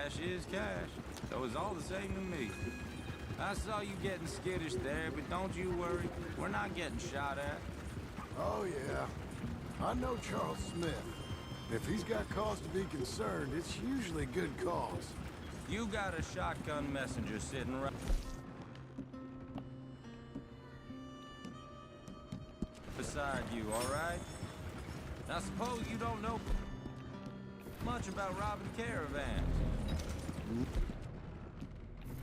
cash is cash, so it's all the same to me. I saw you getting skittish there, but don't you worry. We're not getting shot at. Oh, yeah. I know Charles Smith. If he's got cause to be concerned, it's usually good cause. You got a shotgun messenger sitting right beside you, all right? Now, suppose you don't know much about robbing caravans.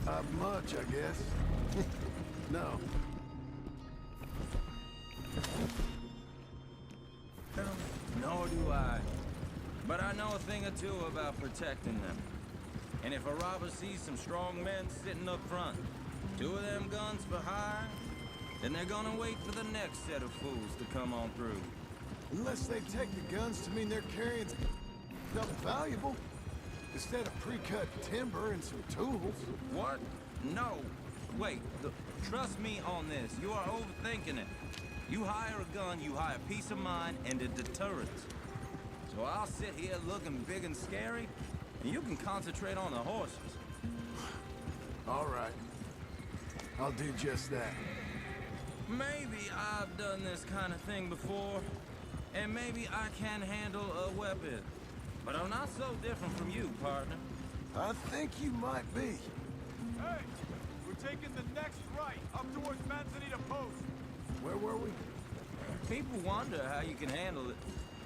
Not much, I guess. No. Nor do I. But I know a thing or two about protecting them. And if a robber sees some strong men sitting up front, 2 of them guns for hire, then they're gonna wait for the next set of fools to come on through. Unless they take the guns to mean they're carrying something valuable. Instead of pre-cut timber and some tools. What? No. Wait, trust me on this. You are overthinking it. You hire a gun, you hire peace of mind and a deterrent. So I'll sit here looking big and scary, and you can concentrate on the horses. All right. I'll do just that. Maybe I've done this kind of thing before, and maybe I can handle a weapon. But I'm not so different from you, partner. I think you might be. Hey! We're taking the next right, up towards Manzanita Post. Where were we? People wonder how you can handle it,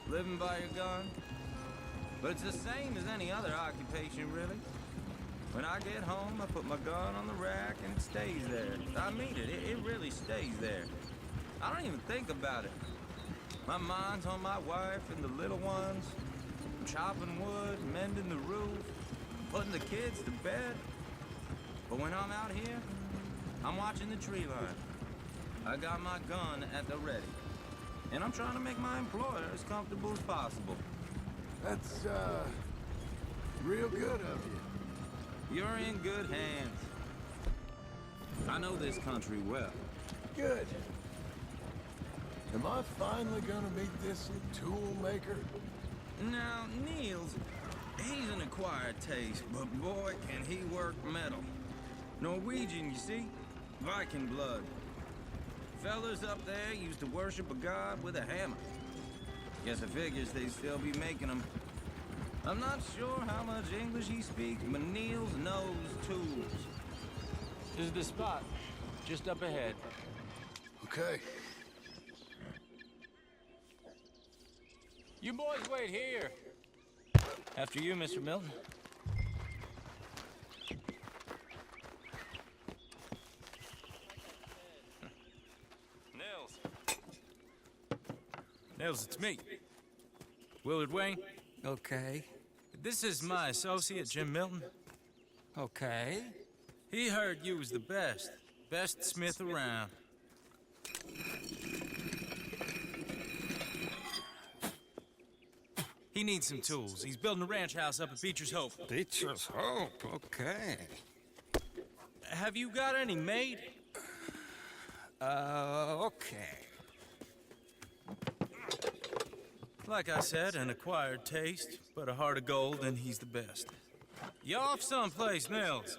living by your gun. But it's the same as any other occupation, really. When I get home, I put my gun on the rack and it stays there. I mean it, it really stays there. I don't even think about it. My mind's on my wife and the little ones. I'm chopping wood, mending the roof, putting the kids to bed. But when I'm out here, I'm watching the tree line. I got my gun at the ready. And I'm trying to make my employer as comfortable as possible. That's, real good of you. You're in good hands. I know this country well. Good. Am I finally gonna meet this tool maker? Now, Niels, he's an acquired taste, but boy, can he work metal. Norwegian, you see? Viking blood. Fellas up there used to worship a god with a hammer. Guess I figures they'd still be making them. I'm not sure how much English he speaks, but Niels knows tools. This is the spot, just up ahead. Okay. You boys wait here. After you, Mr. Milton. Nils, it's me. Willard Wayne. Okay. This is my associate, Jim Milton. Okay. He heard you was the best smith around. He needs some tools. He's building a ranch house up at Beecher's Hope. Beecher's Hope, okay. Have you got any made? Okay. Like I said, an acquired taste, but a heart of gold, and he's the best. You off someplace, Nils?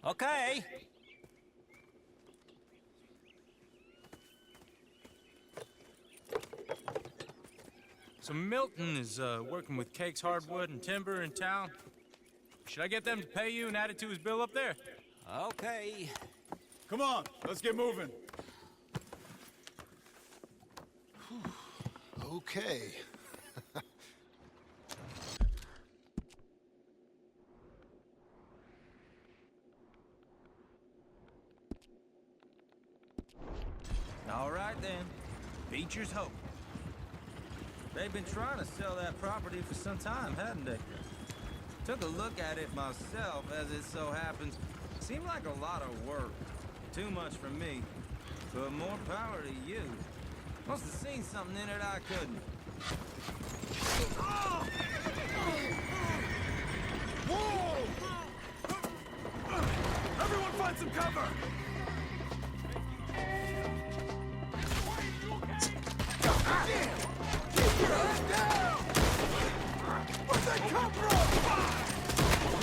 Okay. So Milton is working with Cakes Hardwood and Timber in town. Should I get them to pay you and add it to his bill up there? Okay. Come on, let's get moving. Okay. All right then. Beecher's Hope. They've been trying to sell that property for some time, hadn't they? Took a look at it myself, as it so happens. Seemed like a lot of work. Too much for me. But more power to you. Must have seen something in it I couldn't. Whoa! Everyone find some cover! Where'd that come from?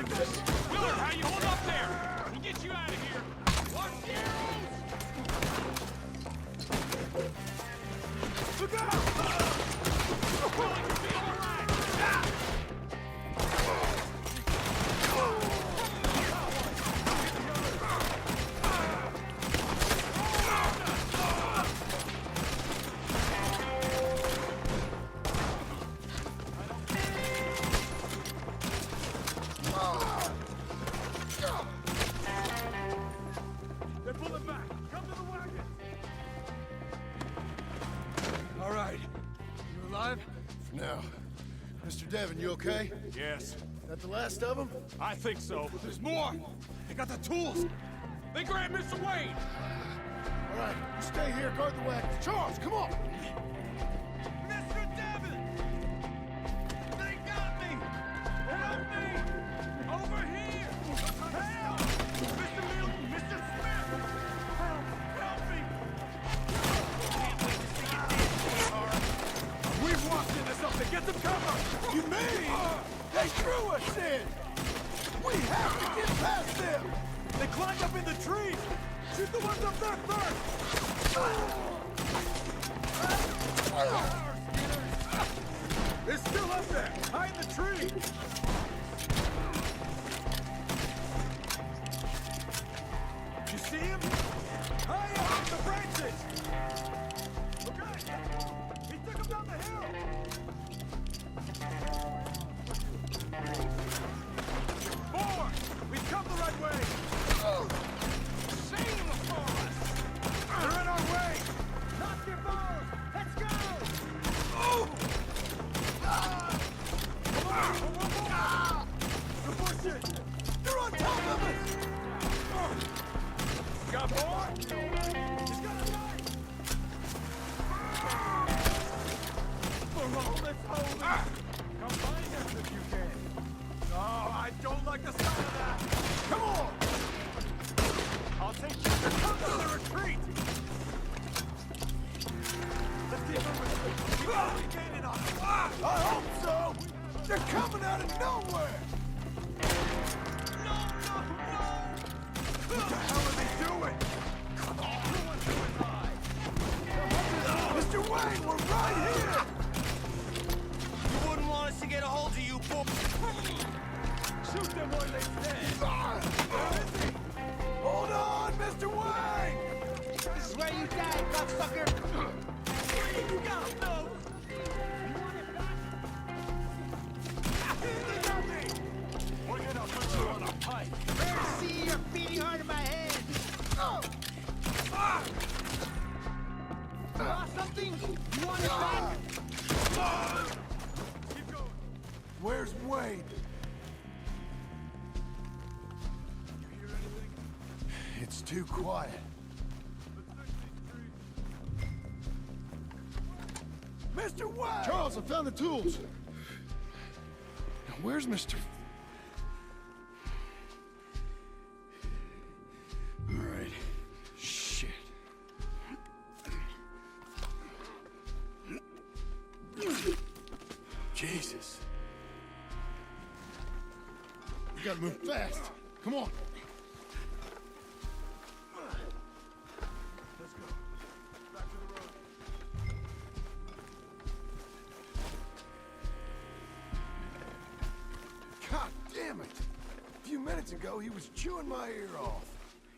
this! Miller, how you hold up there? We'll get you out of here! Watch the arrows! Look out! Miller, you'll be all right! Ah! They're pulling back! Come to the wagon! All right. You alive? For now. Mr. Devon, you okay? Yes, That the last of them? I think so. There's more! They got the tools! They grabbed Mr. Wayne! All right, you stay here, guard the wagons. Charles, come on! Mr. Devon! They got me! Help me! Over here! Help! Mr. Milton! Mr. Smith! Help me! Can't wait to see you dead, We've walked into something! Get some cover! You mean? They threw us in! We have to get past them! They climbed up in the trees! Shoot the ones up there first! They're still up there! Hide in the tree! You see him? High up in the branches! Okay! He took him down the hill! Four! We've come the right way! Shame upon us! They're in our way! Knock your balls! Let's go! Oh! The bushes! They're on top of us! Got more? He's got a knife! For all that's holy! Come find us if you can! No, I don't like the sound of that! Come on! I'll take you to come to the retreat! Let's keep moving! Keep gaining on them! I hope so! They're coming out of nowhere! No! What the hell are they doing? Come on! Everyone's doing high! Mr. Wayne, we're right here! You wouldn't want us to get a hold of you, boy. Shoot them while they stand! Where is he? Hold on, Mr. Wayne! This is where you die, cocksucker! You got him, no! They got me! We're gonna put you on a pike! Better see your beating heart in my hand! Lost something? You want it back? Keep going! Where's Wayne? You hear anything? It's too quiet. Mr. Wayne! Charles, I found the tools. Now, where's Mr. All right. Shit. Jesus. We gotta move fast. Come on. Let's go. Back to the road. God damn it! A few minutes ago, he was chewing my ear off.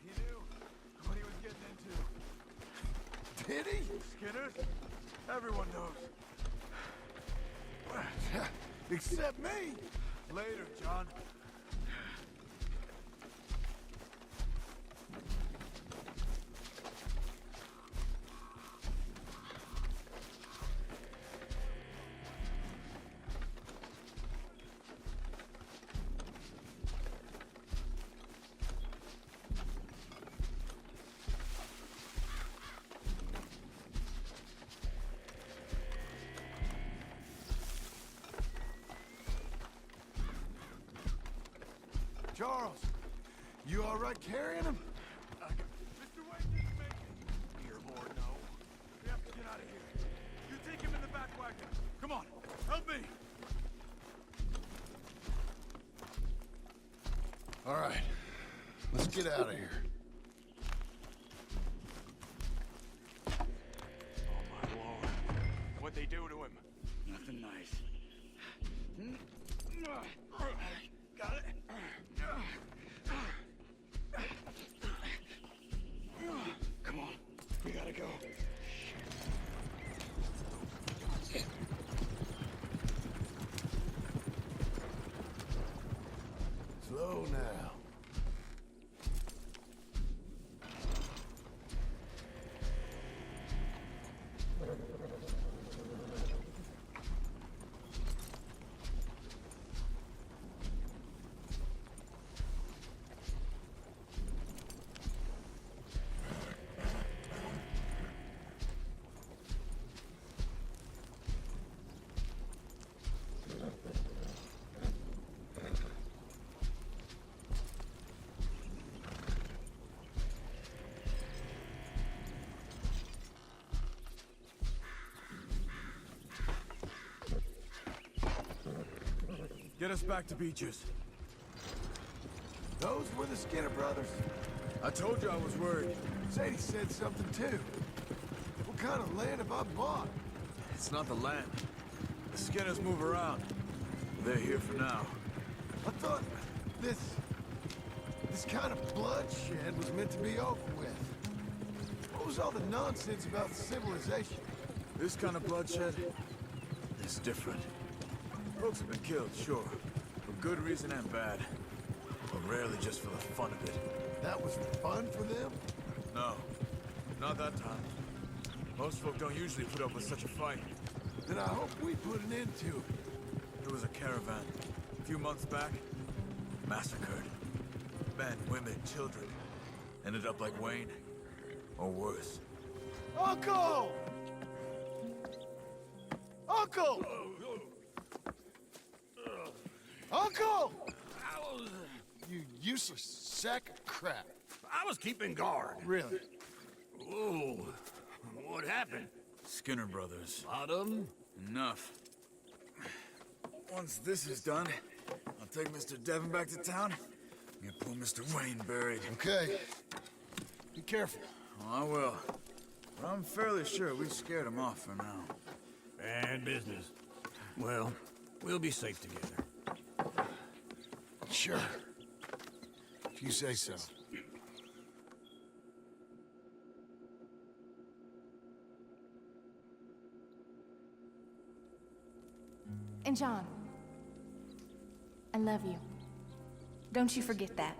He knew what he was getting into. Did he? Skinners? Everyone knows. Except me. Later, John. Charles, you all right carrying him? Mr. Wayne didn't make it. Dear Lord, no. We have to get out of here. You take him in the back wagon. Come on, help me. All right, let's get out of here. Oh, my lord. What'd they do to him? Nothing nice. Got it. Come on, we gotta go. Slow now. Get us back to Beaches. Those were the Skinner brothers. I told you I was worried. Sadie said something too. What kind of land have I bought? It's not the land. The Skinners move around. They're here for now. I thought this kind of bloodshed was meant to be over with. What was all the nonsense about civilization? This kind of bloodshed is different. Folks have been killed, sure. For good reason and bad. But rarely just for the fun of it. That was fun for them? No. Not that time. Most folk don't usually put up with such a fight. Then I hope we put an end to it. There was a caravan. A few months back. Massacred. Men, women, children. Ended up like Wayne. Or worse. Uncle! Uncle! Uncle! You useless sack of crap. I was keeping guard. Really? Whoa. What happened? Skinner brothers. Lot of them? Enough. Once this is done, I'll take Mr. Devon back to town and get poor Mr. Wayne buried. Okay. Be careful. Oh, I will. But I'm fairly sure we scared him off for now. Bad business. Well, we'll be safe together. Sure. If you say so. And John, I love you. Don't you forget that.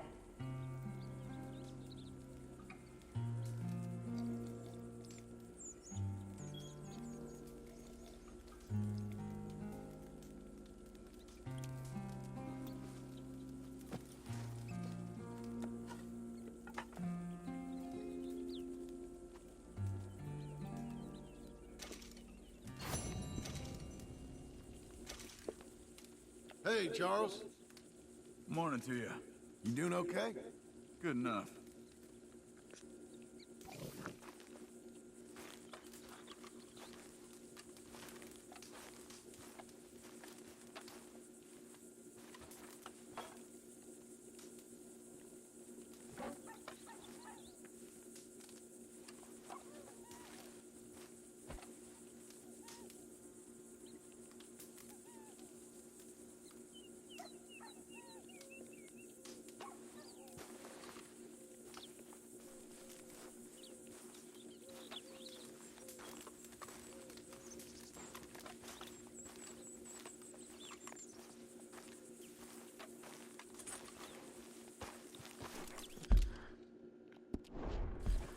Hey, Charles. Morning to you. You doing okay? Good enough.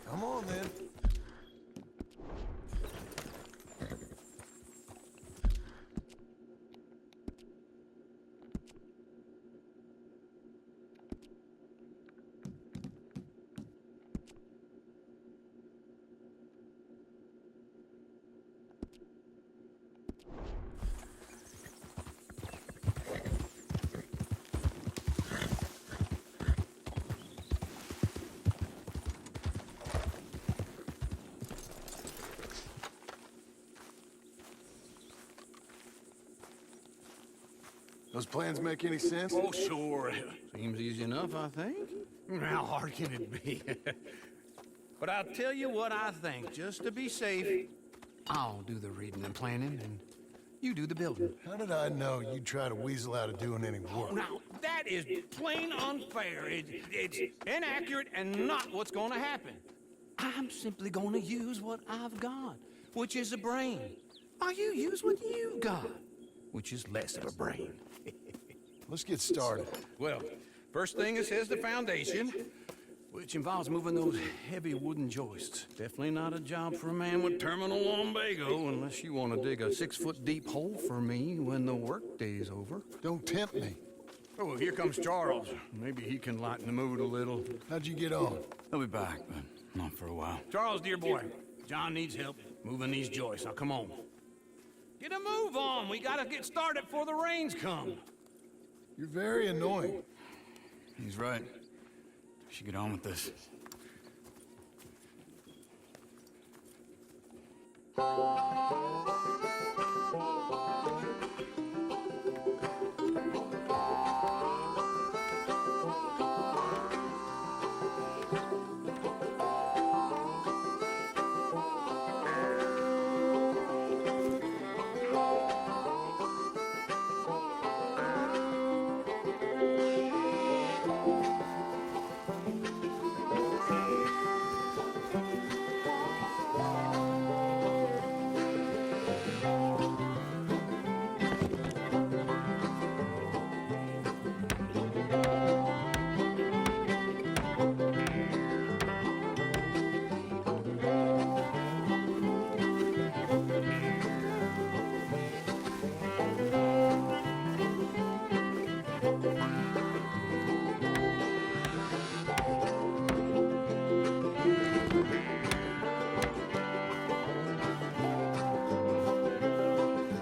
Come on, then. Those plans make any sense? Oh, sure. Seems easy enough, I think. How hard can it be? But I'll tell you what I think, just to be safe, I'll do the reading and planning, and you do the building. How did I know you'd try to weasel out of doing any work? Now, that is plain unfair. It's inaccurate and not what's going to happen. I'm simply going to use what I've got, which is a brain. While you use what you've got, which is less of a brain. Let's get started. Well, first thing it says the foundation, which involves moving those heavy wooden joists. Definitely not a job for a man with terminal lumbago, unless you want to dig a 6-foot deep hole for me when the workday's over. Don't tempt me. Oh, here comes Charles. Maybe he can lighten the mood a little. How'd you get on? I'll be back, but not for a while. Charles, dear boy, John needs help moving these joists. Now, come on. Get a move on. We gotta get started before the rains come. You're very annoying. He's right. We should get on with this.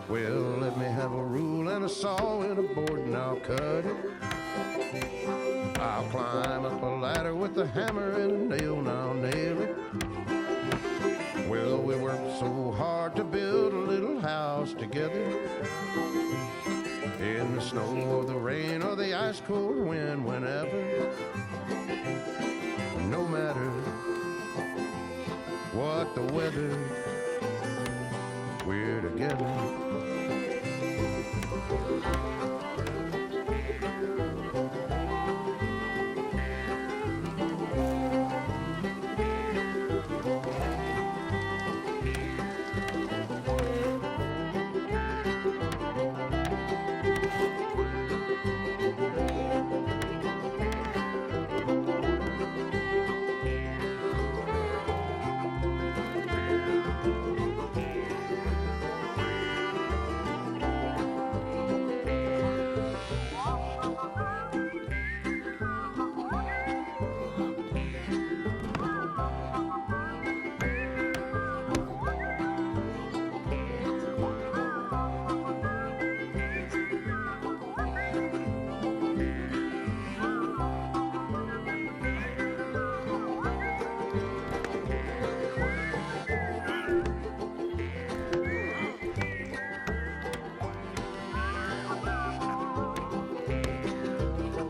Well, let me have a rule and a saw and a board and I'll cut it. I'll climb up a ladder with a hammer and a nail and I'll nail it. Well, we worked so hard to build a little house together. In the snow or the rain or the ice cold wind, whenever. No matter what the weather, we're together.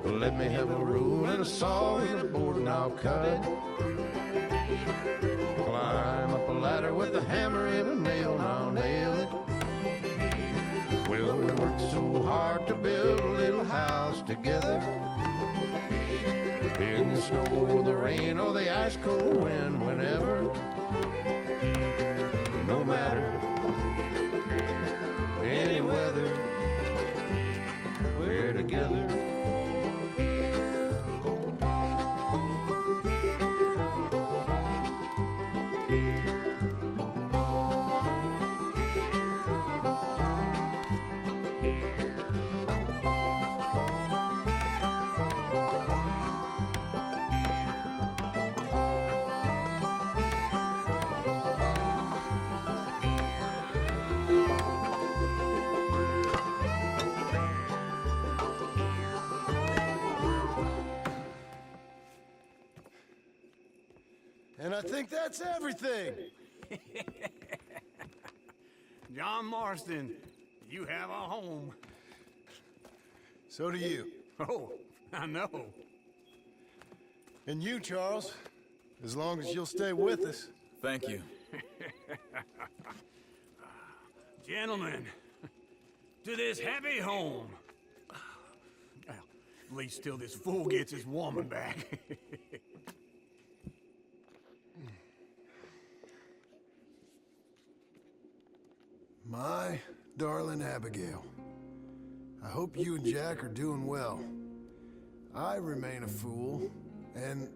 Let me have a rule and a saw and a board and I'll cut it. Climb up a ladder with a hammer and a nail and I'll nail it. Well, we worked so hard to build a little house together. In the snow or the rain or the ice cold wind, whenever. No matter any weather, we're together. And I think that's everything. John Marston, you have a home. So do you. Oh, I know. And you, Charles. As long as you'll stay with us. Thank you. Gentlemen, to this happy home. Well, at least till this fool gets his woman back. My darling Abigail, I hope you and Jack are doing well. I remain a fool, and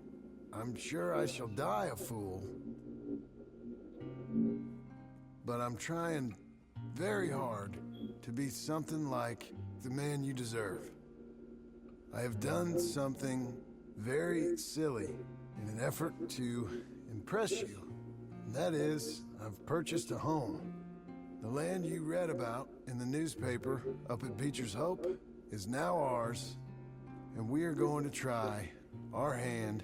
I'm sure I shall die a fool. But I'm trying very hard to be something like the man you deserve. I have done something very silly in an effort to impress you. And that is, I've purchased a home. The land you read about in the newspaper up at Beecher's Hope is now ours, and we are going to try our hand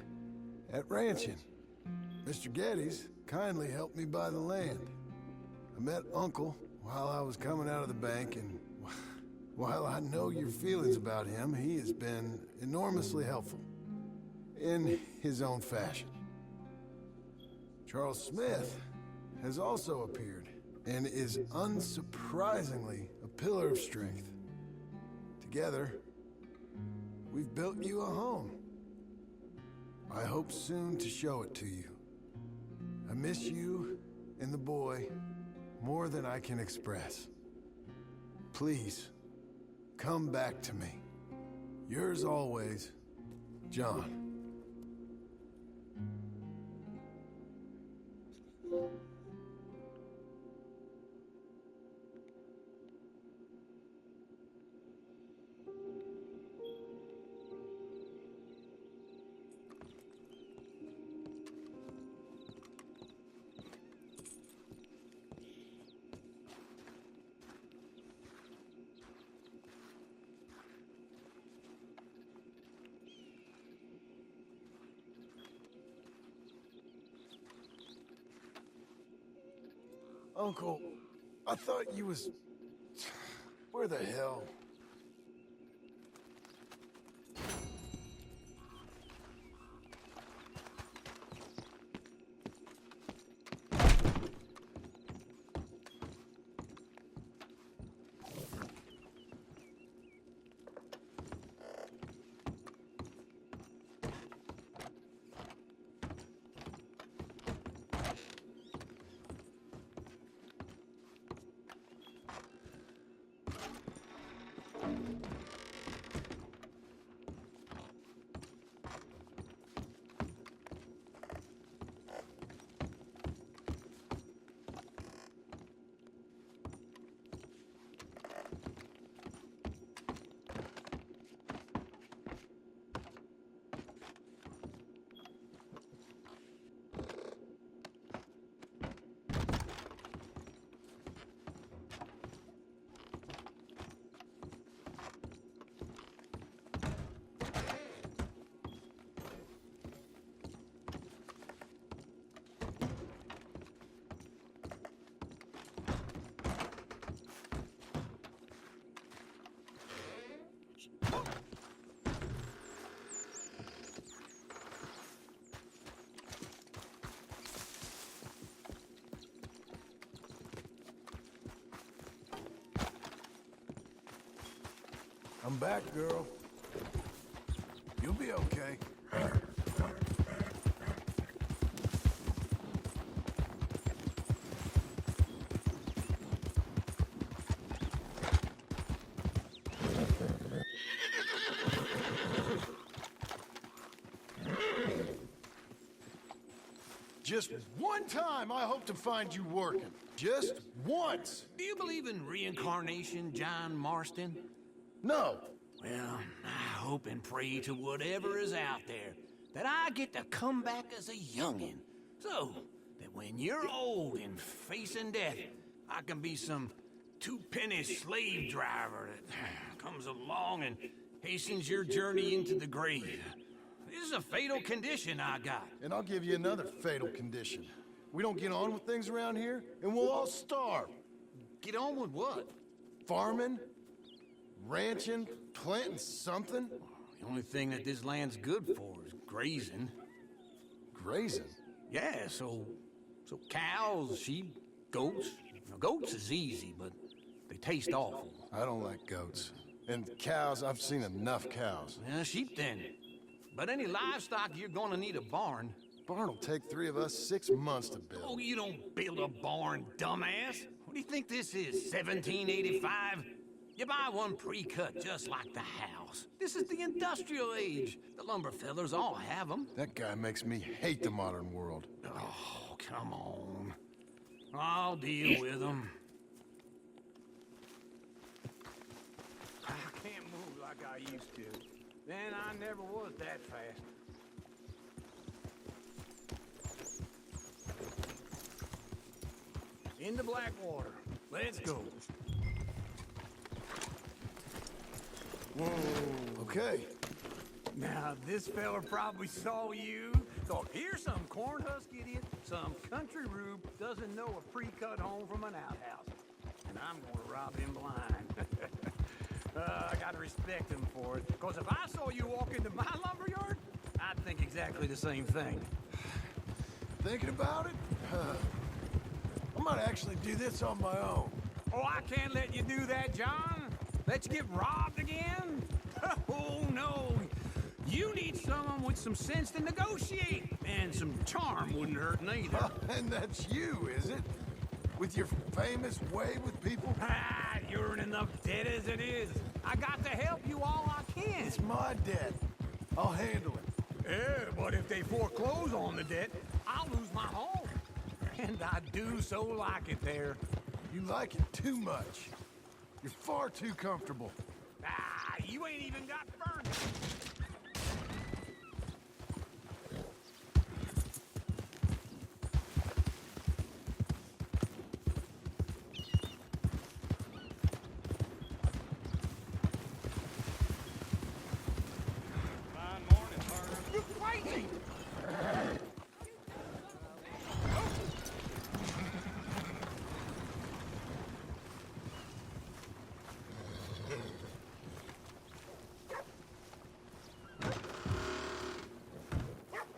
at ranching. Mr. Geddes kindly helped me buy the land. I met Uncle while I was coming out of the bank, and while I know your feelings about him, he has been enormously helpful in his own fashion. Charles Smith has also appeared and is unsurprisingly a pillar of strength. Together, we've built you a home. I hope soon to show it to you. I miss you and the boy more than I can express. Please, come back to me. Yours always, John. Uncle, I thought you was... Where the hell? I'm back, girl. You'll be okay. Just one time I hope to find you working. Just once. Do you believe in reincarnation, John Marston? No. Well, I hope and pray to whatever is out there that I get to come back as a youngin', so that when you're old and facing death, I can be some two-penny slave driver that comes along and hastens your journey into the grave. This is a fatal condition I got. And I'll give you another fatal condition. We don't get on with things around here, and we'll all starve. Get on with what? Farming, ranching, planting something? The only thing that this land's good for is grazing. Grazing? Yeah, so cows, sheep, goats. Now, goats is easy, but they taste awful. I don't like goats. And cows, I've seen enough cows. Yeah, sheep then. But any livestock, you're gonna need a barn. Barn will take 3 of us 6 months to build. Oh, you don't build a barn, dumbass. What do you think this is, 1785? You buy one pre-cut just like the house. This is the industrial age. The lumber fellers all have them. That guy makes me hate the modern world. Oh, come on. I'll deal with them. I can't move like I used to. Then I never was that fast. Into Blackwater. Let's go. Whoa. Okay. Now, this fella probably saw you, thought, here's some corn husk idiot, some country rube doesn't know a pre-cut home from an outhouse. And I'm gonna rob him blind. I gotta respect him for it, because if I saw you walk into my lumberyard, I'd think exactly the same thing. Thinking about it? I might actually do this on my own. Oh, I can't let you do that, John. Let you get robbed again? Oh, no. You need someone with some sense to negotiate. And some charm wouldn't hurt neither. And that's you, is it? With your famous way with people? Ah, you're in enough debt as it is. I got to help you all I can. It's my debt. I'll handle it. Yeah, but if they foreclose on the debt, I'll lose my home. And I do so like it there. You like it too much. You're far too comfortable. Ah, you ain't even got furniture. Fine morning, Turner. You crazy!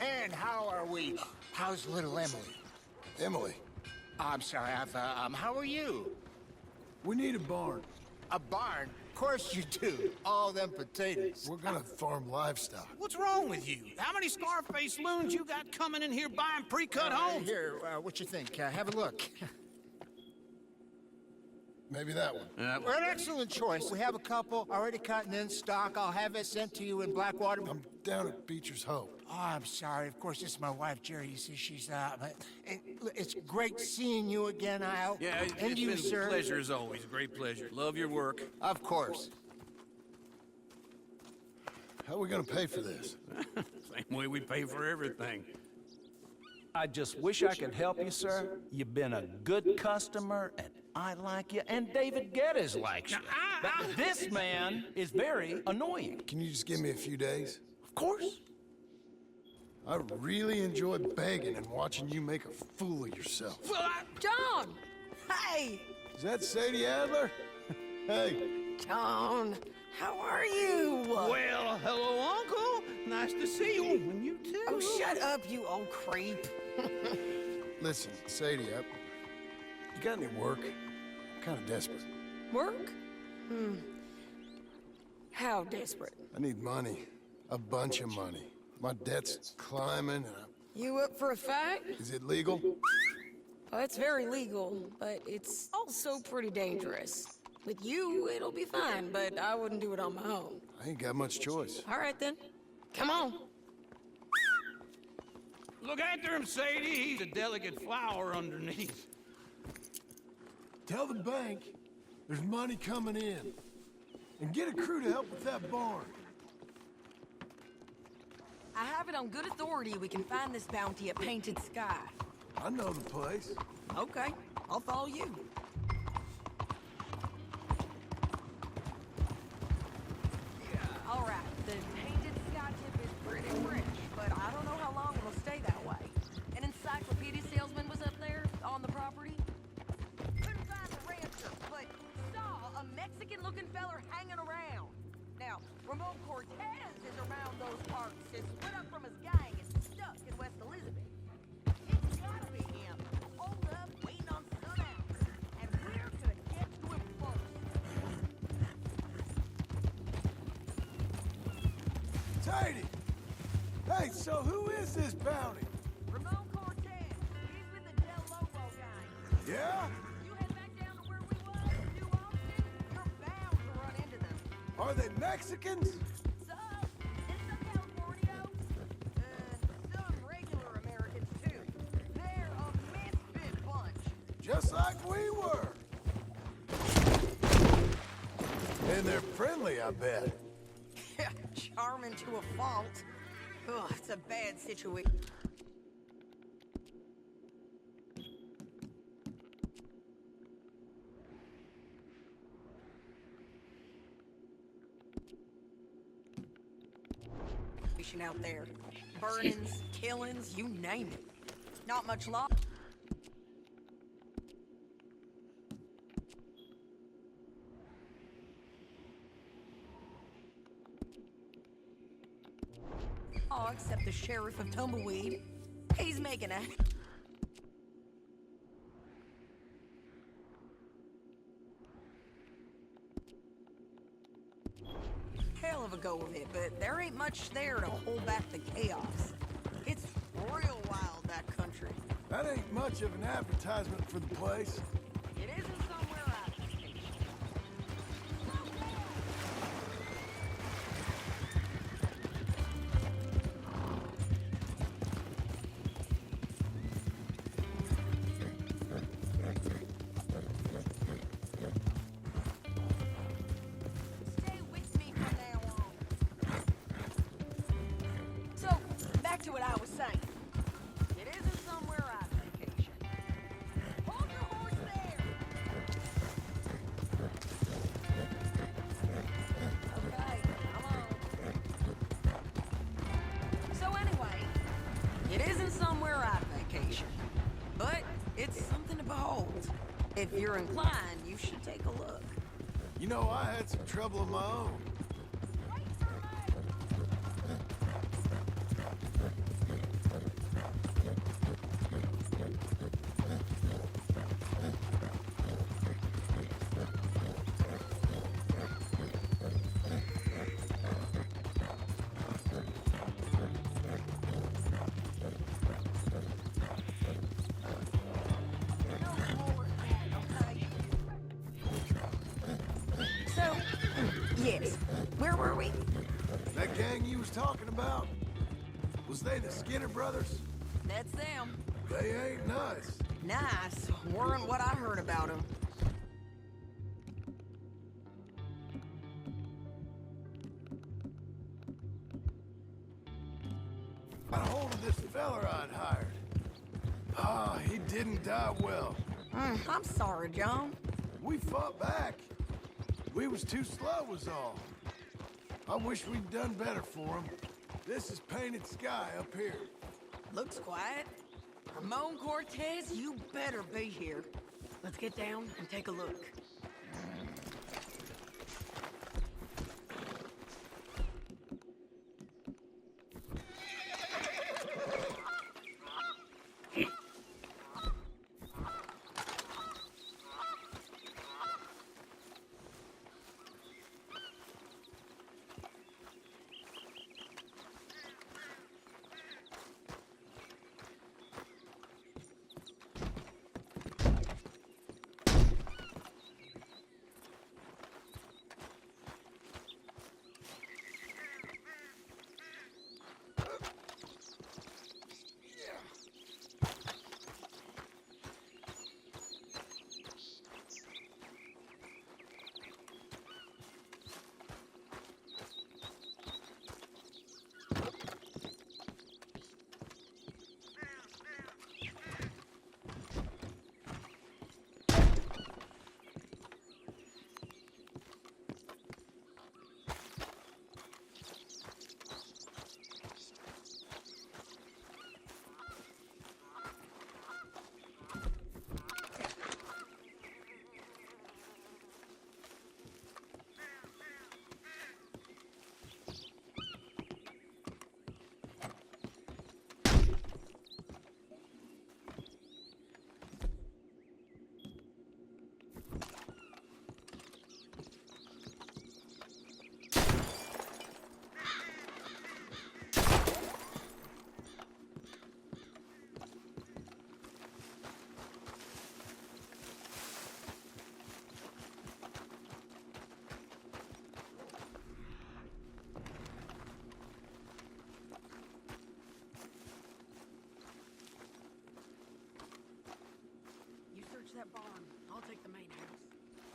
And how are we? How's little Emily? Emily, I'm sorry, how are you? we need a barn. A barn? Of course you do. All them potatoes. We're gonna farm livestock. What's wrong with you? How many Scarface loons you got coming in here buying pre-cut homes? Here, what you think? Have a look. Maybe that one. We're an excellent choice. We have a couple already cut and in stock. I'll have it sent to you in Blackwater. I'm down at Beecher's Hope. Oh, I'm sorry. Of course, this is my wife, Jerry. You see, she's but it's great seeing you again, Al. Yeah, and it's you, been sir. a pleasure as always. Great pleasure. Love your work. Of course. How are we gonna pay for this? Same way we pay for everything. I just wish I could help you, sir. You've been a good customer, and I like you, and David Geddes likes you. But this man is very annoying. Can you just give me a few days? Of course. I really enjoy begging and watching you make a fool of yourself. Well, John! Hey! Is that Sadie Adler? Hey, John, how are you? well, hello, Uncle. Nice to see you. And you too. Oh, shut up, you old creep. listen, Sadie, you got any work? I'm kind of desperate. Work? How desperate? I need money. A bunch of money. My debt's climbing. You up for a fight? Is it legal? Well, it's very legal, but it's also pretty dangerous. With you, it'll be fine, but I wouldn't do it on my own. I ain't got much choice. All right, then. Come on. Look after him, Sadie. He's a delicate flower underneath. Tell the bank there's money coming in. And get a crew to help with that barn. I have it on good authority we can find this bounty at Painted Sky. I know the place. Okay, I'll follow you. All right, the Painted Sky tip is pretty fresh, but I don't know how long it'll stay that way. An encyclopedia salesman was up there on the property. Couldn't find the rancher, but saw a Mexican-looking feller hanging around. Sadie! Hey, so who is this bounty? Ramon Cortez. He's with the Del Lobo gang. Yeah? You head back down to where we was in New Austin, you're bound to run into them. Are they Mexicans? Some. And some Californios. Some regular Americans, too. They're a misfit bunch. Just like we were. And they're friendly, I bet. Charming to a fault. Ugh, it's a bad situation. Out there. Burnings, killings, you name it. Not much loss. Oh, except the sheriff of Tumbleweed. He's making a... hell of a go of it, but there ain't much there to hold back the chaos. It's real wild, that country. That ain't much of an advertisement for the place. It isn't somewhere I can take. Stay with me from now on. So, back to what I was saying. It isn't somewhere I vacation. Hold your horse there! Okay, come on. So anyway, it isn't somewhere I vacation. But it's something to behold. If you're inclined, you should take a look. You know, I had some trouble of my own. So, yes, where were we? That gang you was talking about? Was they the Skinner brothers? That's them. They ain't nice. Nice. Weren't what I heard about them. Got hold of this fella I'd hired. Ah, he didn't die well. I'm sorry, John. We fought back. We was too slow was all. I wish we'd done better for him. This is painted sky up here. Looks quiet. Ramon Cortez, you better be here. Let's get down and take a look.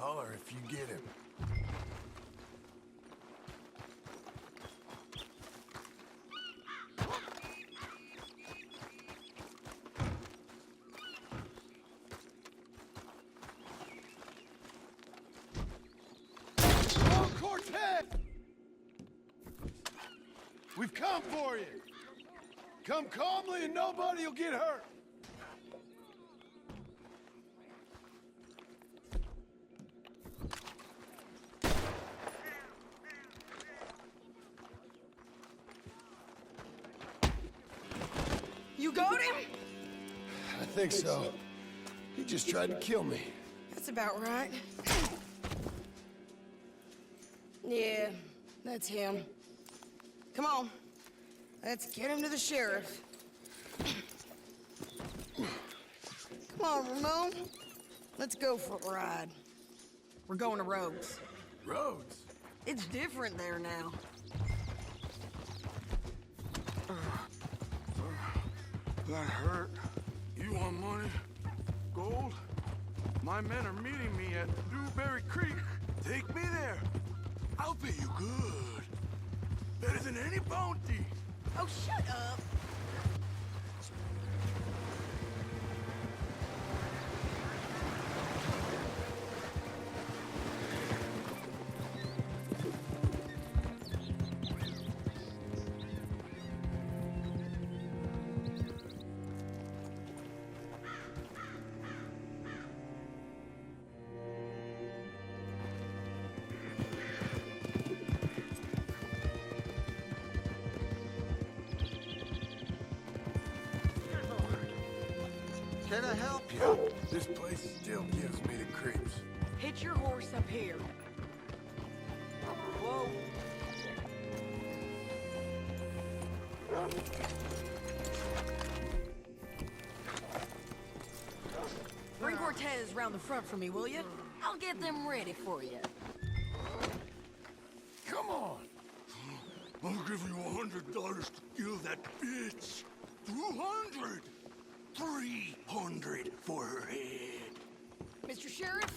Holler if you get him. Oh, Cortez! We've come for you. Come calmly and nobody will get hurt. You got him? I think so. He just tried to kill me. That's about right. Yeah, that's him. Come on. Let's get him to the sheriff. Come on, Ramon. Let's go for a ride. We're going to Rhodes. Rhodes? It's different there now. That hurt. You want money? Gold? My men are meeting me at Dewberry Creek. Take me there. I'll pay you good. Better than any bounty. Oh, shut up. Can I help you? This place still gives me the creeps. Hitch your horse up here. Whoa. Bring Cortez round the front for me, will you? I'll get them ready for you. Come on. I'll give you $100 to kill that bitch. 200. 300 for her head. Mr. Sheriff?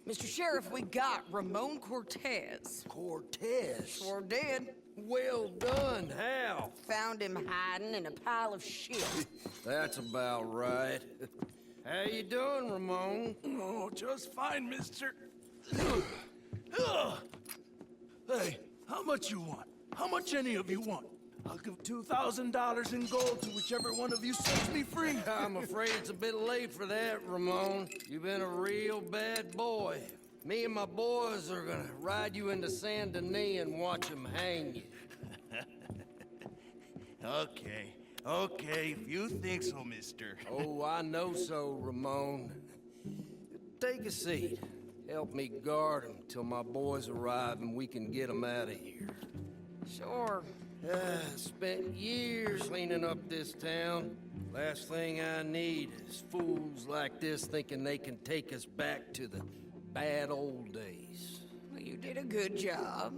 Mr. Sheriff, we got Ramon Cortez. Cortez? Sure did. Well done, how? Found him hiding in a pile of shit. That's about right. How you doing, Ramon? Oh, just fine, mister. Hey, how much you want? How much any of you want? I'll give $2,000 in gold to whichever one of you sets me free. I'm afraid it's a bit late for that, Ramon. You've been a real bad boy. Me and my boys are gonna ride you into Saint Denis and watch them hang you. Okay, if you think so, mister. Oh, I know so, Ramon. Take a seat. Help me guard them till my boys arrive and we can get them out of here. Sure. Spent years cleaning up this town. Last thing I need is fools like this thinking they can take us back to the bad old days. Well, you did a good job.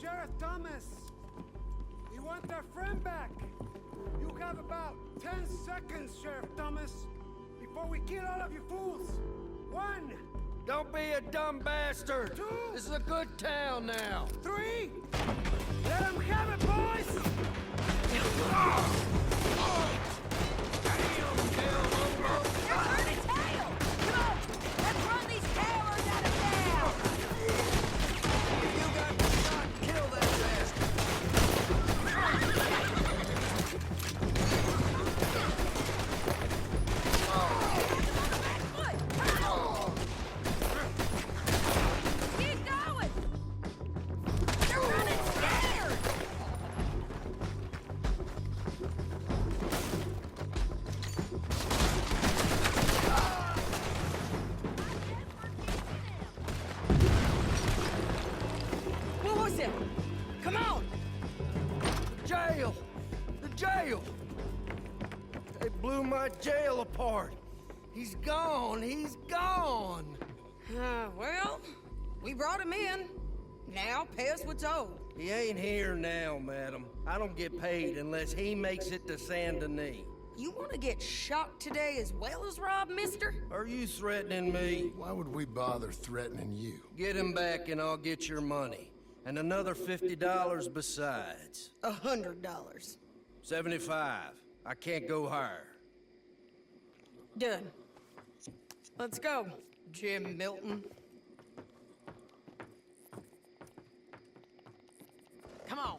Sheriff Thomas! We want our friend back! You have about 10 seconds, Sheriff Thomas, before we kill all of you fools! 1! Don't be a dumb bastard! 2! This is a good town now! 3! Let them have it, boys! They're turning tail! Come on! Let's run these cowards out of town! If you got the shot, kill that bastard! Keep going! They're running scared! my jail apart. He's gone. He's gone. Well, we brought him in. Now pay us what's owed. He ain't here now, madam. I don't get paid unless he makes it to Saint Denis. You want to get shot today as well as rob, mister? Are you threatening me? Why would we bother threatening you? Get him back and I'll get your money. And another $50 besides. $100. 75. I can't go higher. Done. Let's go, Jim Milton. Come on.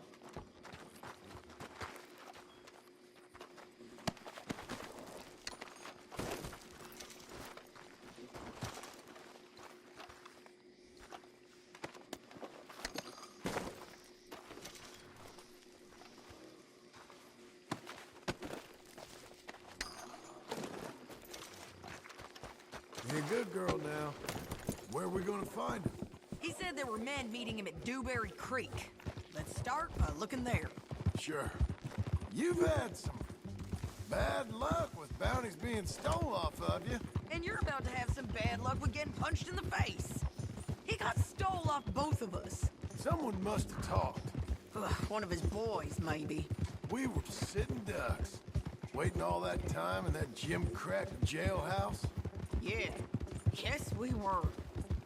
You're a good girl now. Where are we gonna find him? He said there were men meeting him at Dewberry Creek. Let's start by looking there. Sure. You've had some bad luck with bounties being stole off of you. And you're about to have some bad luck with getting punched in the face. He got stole off both of us. Someone must have talked. One of his boys, maybe. We were sitting ducks, waiting all that time in that Jim Crack jailhouse. Yeah. Yes, we were.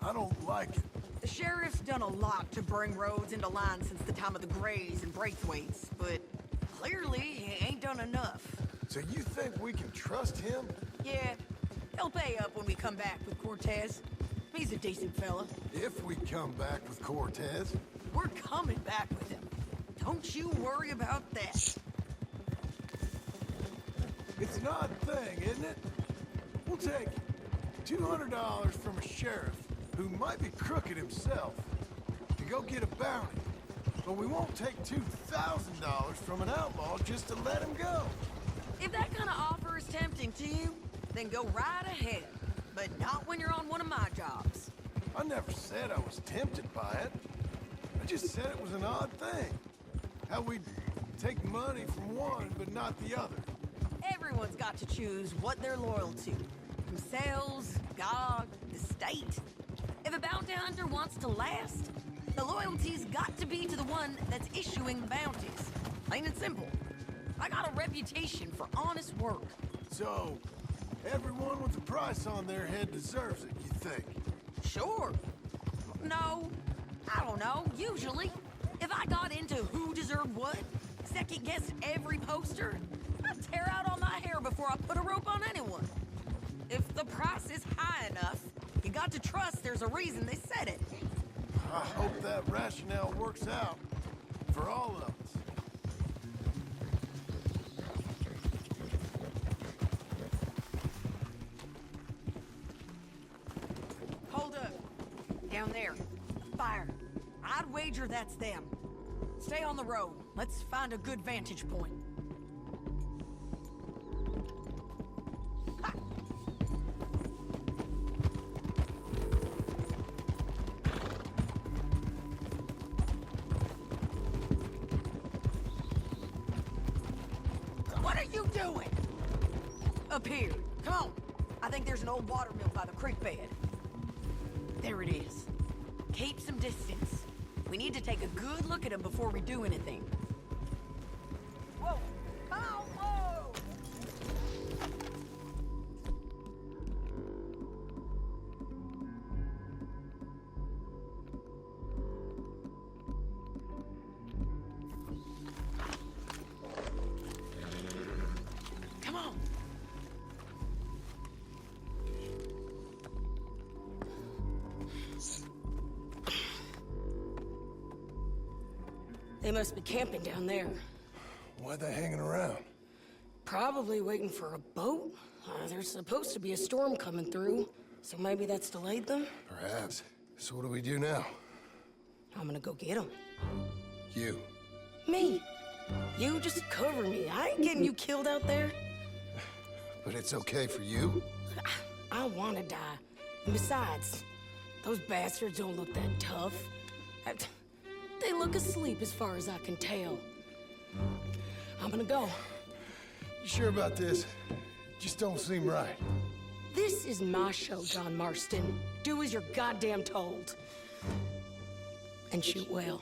I don't like it. The sheriff's done a lot to bring roads into line since the time of the Grays and Braithwaites, but clearly he ain't done enough. So you think we can trust him? Yeah, he'll pay up when we come back with Cortez. He's a decent fella. If we come back with Cortez. We're coming back with him. Don't you worry about that. It's an odd thing, isn't it? We'll take $200 from a sheriff who might be crooked himself to go get a bounty. But we won't take $2,000 from an outlaw just to let him go. If that kind of offer is tempting to you, then go right ahead. But not when you're on one of my jobs. I never said I was tempted by it. I just said it was an odd thing. How we'd take money from one but not the other. Everyone's got to choose what they're loyal to. Themselves, God, the state. If a bounty hunter wants to last, the loyalty's got to be to the one that's issuing the bounties. Plain and simple. I got a reputation for honest work. So, everyone with a price on their head deserves it, you think? Sure. No, I don't know, usually. If I got into who deserved what, second-guessed every poster, I'd tear out all my hair before I put a rope on anyone. If the price is high enough, you got to trust there's a reason they said it. I hope that rationale works out for all of us. Hold up. Down there. Fire. I'd wager that's them. Stay on the road. Let's find a good vantage point. What are you doing? Up here. Come on. I think there's an old water mill by the creek bed. There it is. Keep some distance. We need to take a good look at him before we do anything. Whoa! Ow! Whoa! Come on! They must be camping down there. Why are they hanging around? Probably waiting for a boat. There's supposed to be a storm coming through, so maybe that's delayed them? Perhaps. So what do we do now? I'm gonna go get them. You. Me? You just cover me. I ain't getting you killed out there. But it's okay for you? I wanna die. And besides, those bastards don't look that tough. They look asleep as far as I can tell. I'm gonna go. You sure about this? just don't seem right. This is my show, John Marston. Do as you're goddamn told. And shoot well.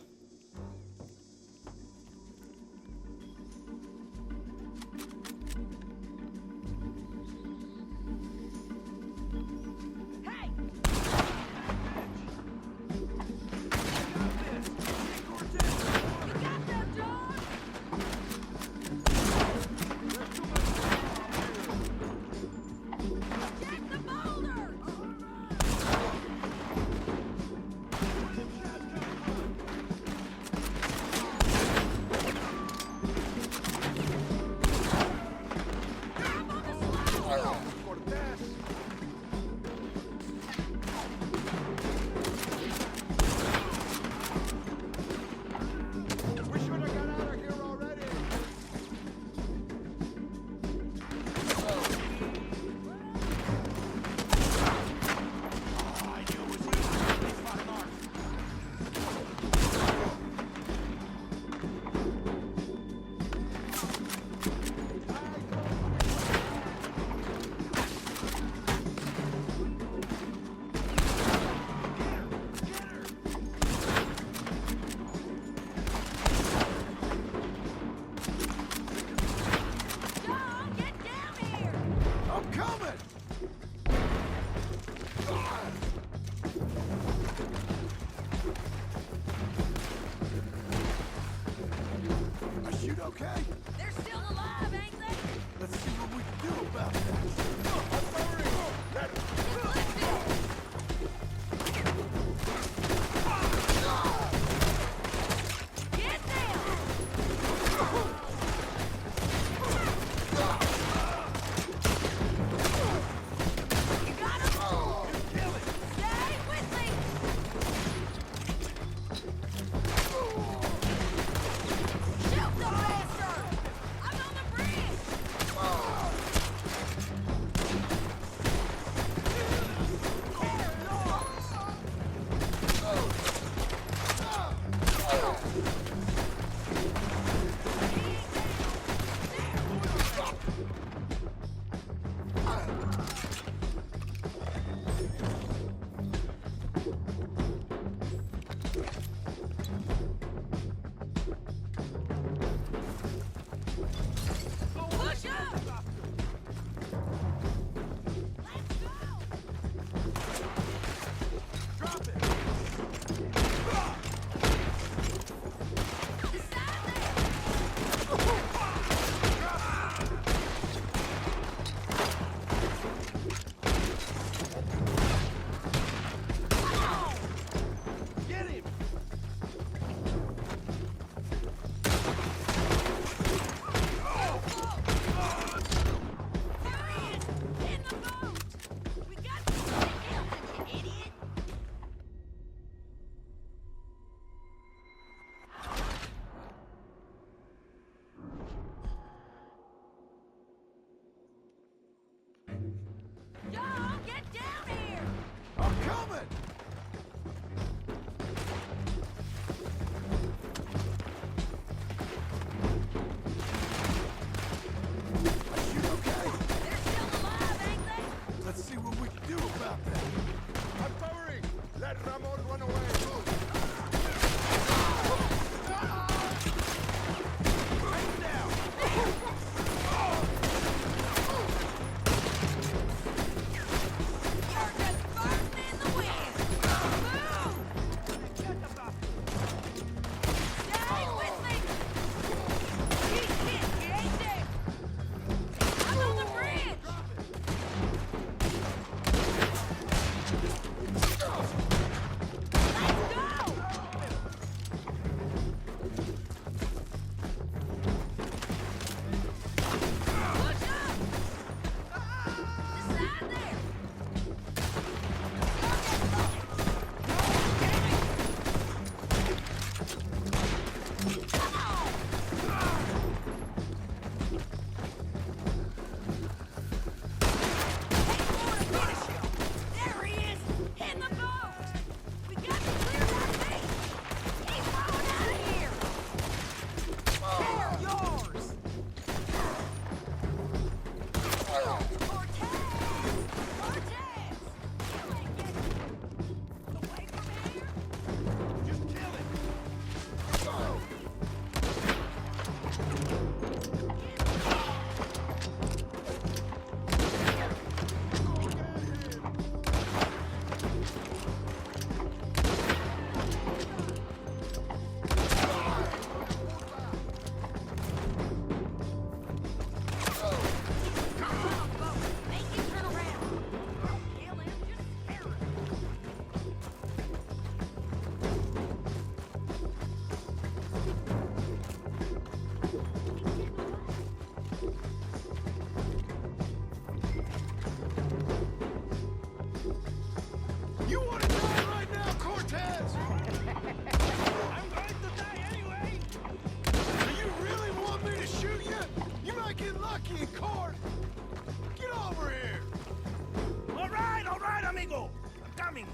coming!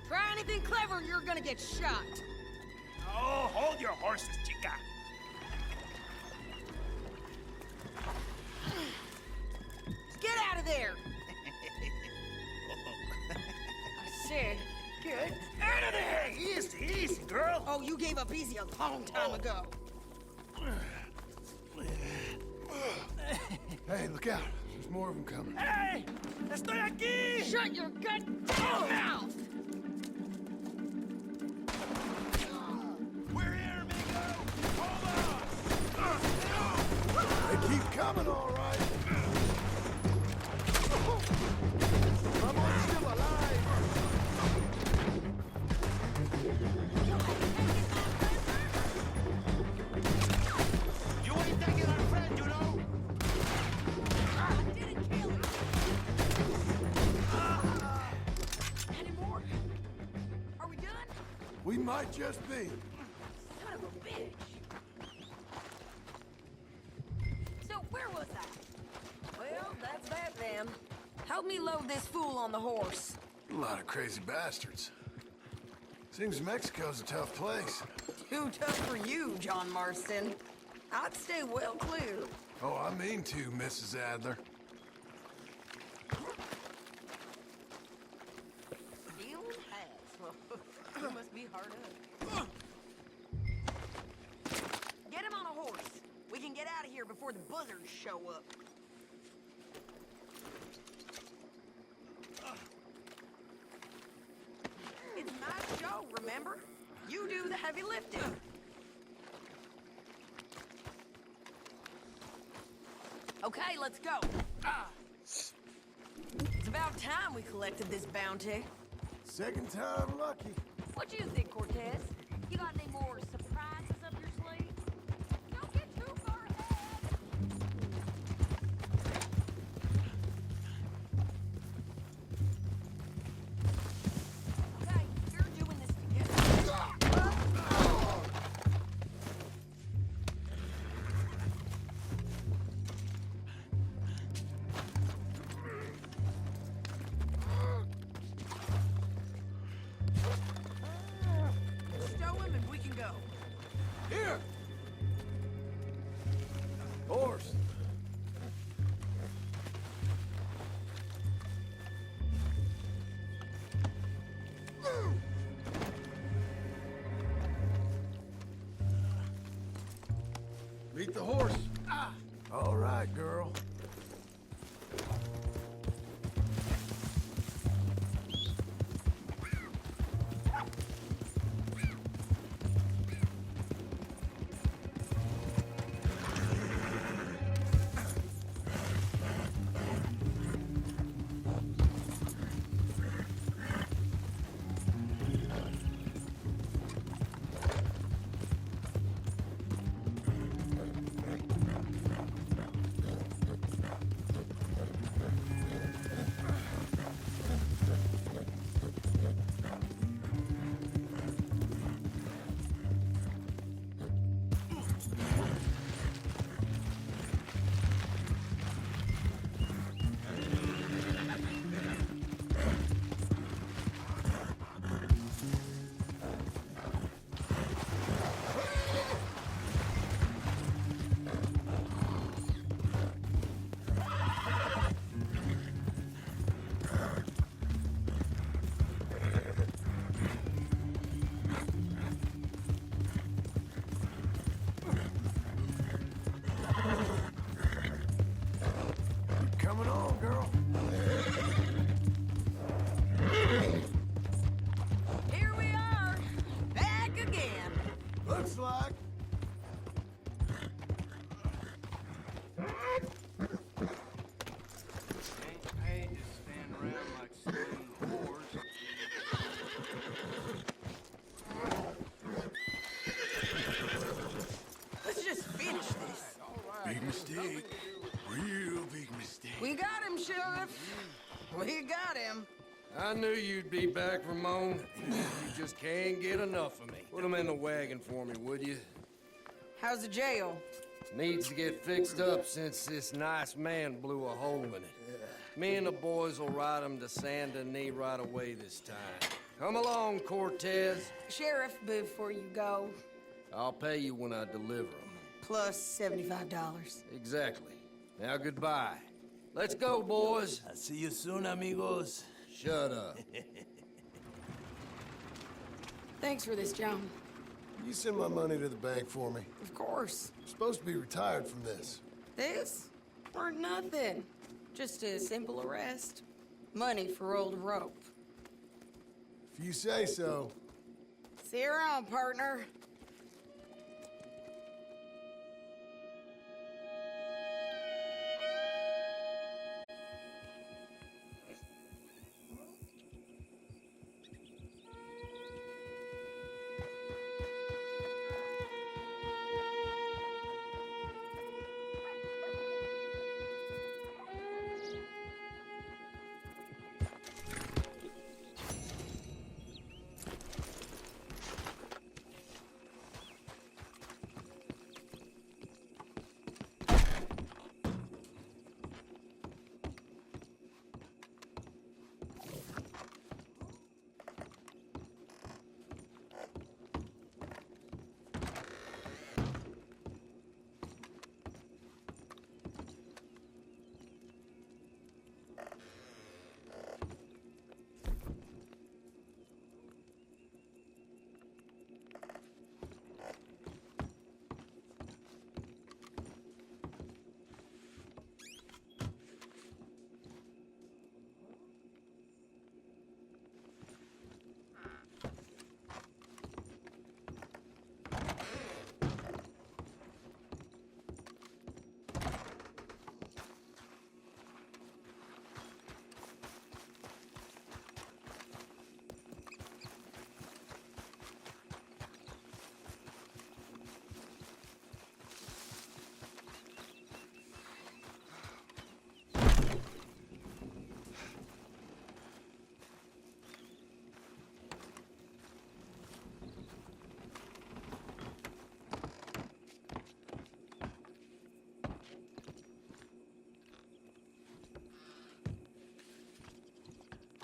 Try anything clever and you're gonna get shot. Oh, hold your horses, chica. Get out of there! I said, get Out of there! Easy, easy, girl. Oh, you gave up easy a long time ago. Hey, look out. There's more of them coming. Hey! Estoy aquí! Shut your goddamn mouth! We're here, amigo! Hold on! They keep coming, all right. Someone's still alive. You ain't taking our friend, you know? I didn't kill him. Any more? Are we done? We might just be. Son of a bitch. So where was I? Well, that's that then. Help me load this fool on the horse. A lot of crazy bastards. Seems Mexico's a tough place. Too tough for you, John Marston. I'd stay well clear. Oh, I mean to, Mrs. Adler. Steel hats. Well, you must be hard up. Get him on a horse. We can get out of here before the buzzards show up. It's my show, remember? You do the heavy lifting. Okay, let's go. It's about time we collected this bounty. Second time lucky. What do you think, Cortez? You got any more surprises up your sleeve? Don't get too far ahead. Okay, we're doing this together. Stow him and we can go. Here! Horse. Meet the horse. All right, girl. Coming on, girl. Here we are, back again. Looks like. Ain't paid to stand around like slain whores. Let's just finish this. Big mistake. Real big mistake. We got him, Sheriff. We got him. I knew you'd be back, Ramon. You just can't get enough of me. Put him in the wagon for me, would you? How's the jail? Needs to get fixed up since this nice man blew a hole in it. Me and the boys will ride them to Saint Denis right away this time. Come along, Cortez. Sheriff, before you go, I'll pay you when I deliver them. plus $75. Exactly. Now goodbye. Let's go, boys. I'll see you soon, amigos. Shut up. Thanks for this, John. You send my money to the bank for me. Of course. I'm supposed to be retired from this. This? Or nothing. Just a simple arrest. Money for old rope. If you say so. See you around, partner.